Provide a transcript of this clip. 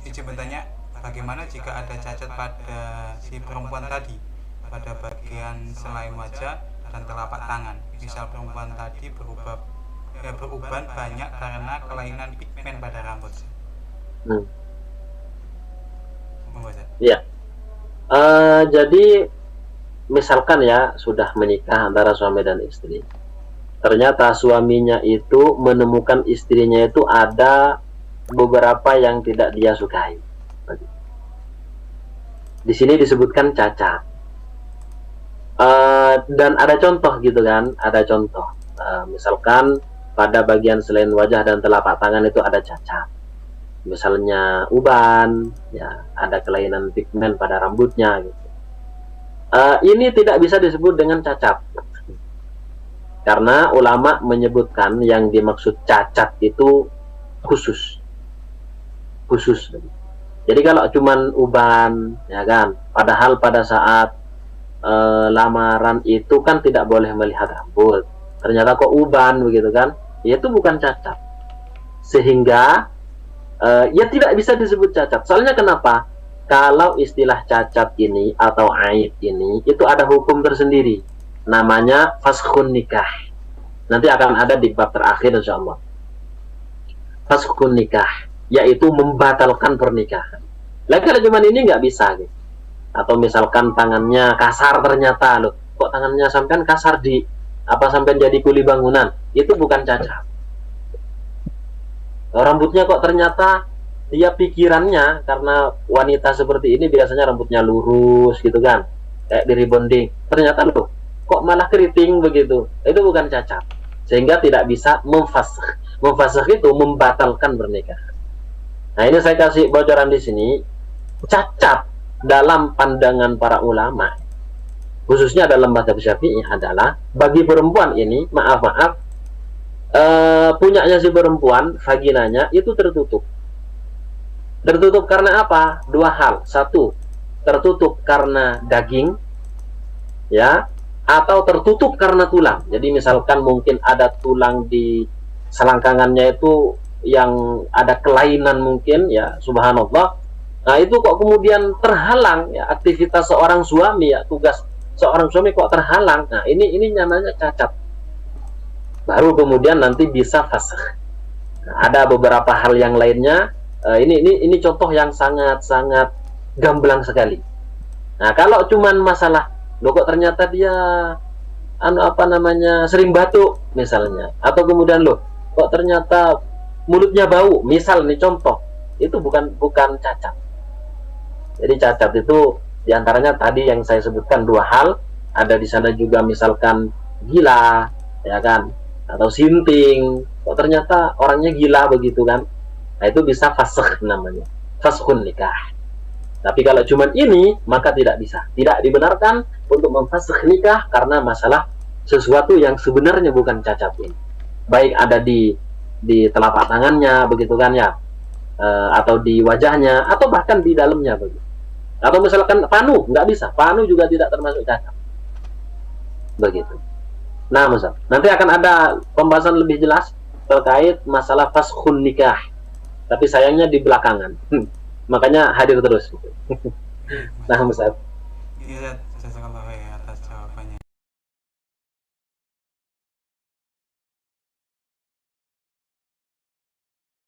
izin bertanya, bagaimana jika ada cacat pada si perempuan tadi, pada bagian selain wajah dan telapak tangan? Misal perempuan tadi beruban banyak karena kelainan pigmen pada rambut. Hmm. Membaca. Ya. Jadi misalkan ya sudah menikah antara suami dan istri. Ternyata suaminya itu menemukan istrinya itu ada beberapa yang tidak dia sukai. Di sini disebutkan cacat. Dan ada contoh gitu kan, ada contoh. Misalkan pada bagian selain wajah dan telapak tangan itu ada cacat. Misalnya uban, ya ada kelainan pigmen pada rambutnya. Gitu. Ini tidak bisa disebut dengan cacat. Karena ulama menyebutkan yang dimaksud cacat itu khusus. Jadi kalau cuman uban, ya kan, padahal pada saat lamaran itu kan tidak boleh melihat rambut. Ternyata kok uban begitu kan? Ya itu bukan cacat. Sehingga ya tidak bisa disebut cacat. Soalnya kenapa? Kalau istilah cacat ini atau aib ini itu ada hukum tersendiri. Namanya faskhun nikah. Nanti akan ada di bab terakhir insyaallah. Faskhun nikah, yaitu membatalkan pernikahan. Lagi kalau cuman ini nggak bisa gitu. Atau misalkan tangannya kasar ternyata loh, kok tangannya sampean kasar di apa sampean jadi kuli bangunan, itu bukan cacat. Rambutnya kok ternyata dia pikirannya karena wanita seperti ini biasanya rambutnya lurus gitu kan, kayak di rebonding, ternyata loh kok malah keriting begitu, itu bukan cacat, sehingga tidak bisa memfasakh itu membatalkan pernikahan. Nah ini saya kasih bocoran di sini, cacat dalam pandangan para ulama khususnya dalam mazhab Syafi'i adalah bagi perempuan ini maaf punyanya si perempuan vaginanya itu tertutup karena apa? Dua hal. Satu, tertutup karena daging ya, atau tertutup karena tulang. Jadi misalkan mungkin ada tulang di selangkangannya itu yang ada kelainan mungkin ya, subhanallah. Nah itu kok kemudian terhalang ya aktivitas seorang suami ya, tugas seorang suami kok terhalang. Nah ini namanya cacat. Baru kemudian nanti bisa fasakh. Nah, ada beberapa hal yang lainnya. Ini contoh yang sangat gamblang sekali. Nah kalau cuman masalah loh kok ternyata dia sering batuk misalnya, atau kemudian loh kok ternyata mulutnya bau misal nih contoh, itu bukan cacat. Jadi cacat itu diantaranya tadi yang saya sebutkan dua hal, ada di sana juga misalkan gila ya kan, atau sinting, kok ternyata orangnya gila begitu kan. Nah itu bisa fasakh namanya, faskhun nikah. Tapi kalau cuma ini maka tidak bisa, tidak dibenarkan untuk memfasakh nikah karena masalah sesuatu yang sebenarnya bukan cacat ini, baik ada di telapak tangannya begitu kan ya, atau di wajahnya, atau bahkan di dalamnya begitu. Atau misalkan panu, nggak bisa, panu juga tidak termasuk cacat begitu. Nah nanti akan ada pembahasan lebih jelas terkait masalah faskhun nikah, tapi sayangnya di belakangan. Makanya hadir terus. Nah, Ustaz. Iya,